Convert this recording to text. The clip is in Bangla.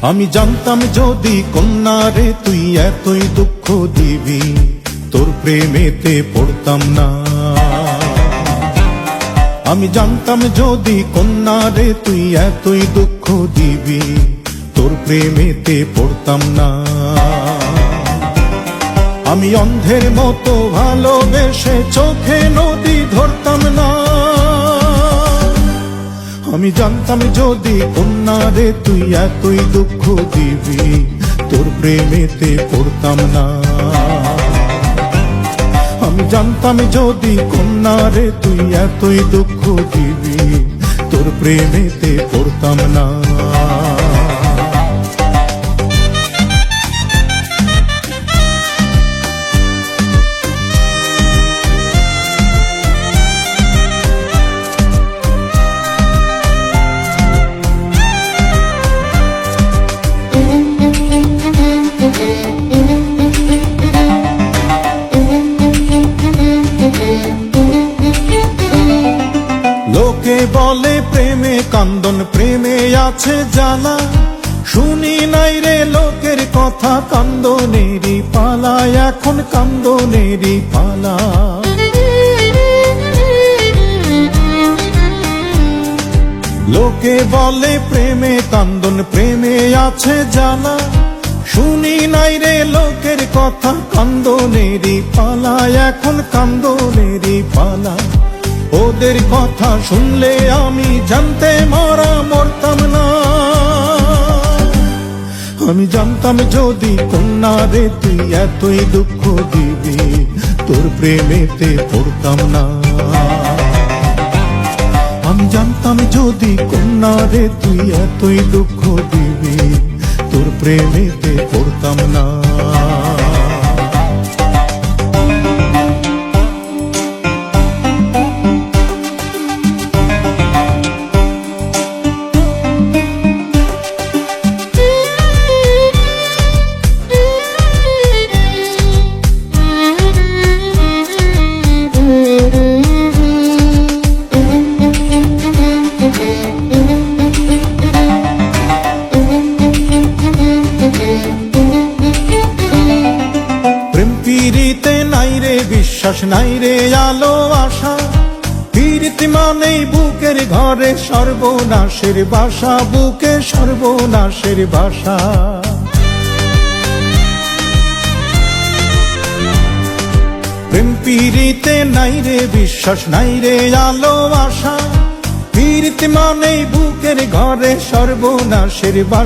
আমি জানতাম যদি কন্যা রে তুই এতই দুঃখ দিবি, তোর প্রেমেতে পড়তাম না। আমি জানতাম যদি কন্যা রে তুই এতই দুঃখ দিবি, তোর প্রেমেতে পড়তাম না। আমি অন্ধের মতো ভালোবেসে চোখে নদী ধরতাম না। আমি জানতাম যদি কন্যা রে তুই এতই দুঃখ দিবি, তোর প্রেমেতে পড়তাম না। আমি জানতাম যদি কন্যা রে তুই এতই দুঃখ দিবি, তোর প্রেমেতে পড়তাম না। লোকে বলে প্রেমে কান্দন, প্রেমে আছে জ্বালা। শুনি নাই রে লোকের কথা, কান্দনেরই পালা, এখন কান্দনেরই পালা। লোকে বলে প্রেমে কান্দন, প্রেমে আছে জ্বালা। শুনি নাই রে লোকের কথা, কান্দনেরই পালা, এখন কান্দনেরই পালা। ওদের কথা শুনলে আমি জানতে মারা মরতাম না। আমি জানতাম যদি কন্যা রে তুই এতই দুঃখ দিবি, তোর প্রেমেতে পড়তাম না। আমি জানতাম যদি কন্যা রে তুই এতই দুঃখ দিবি, তোর প্রেমেতে পড়তাম না। পীড়িতে নাই রে বিশ্বাস, নাই রে আলো আশা। পীড়িতি মানেই বুকের ঘরে সর্বনাশের বাসা, বুকে সর্বনাশের বাসা। প্রেম পীড়িতে নাই রে বিশ্বাস, নাই রে আলো আশা। পীড়িতি মানেই বুকের ঘরে সর্বনাশের বাসা।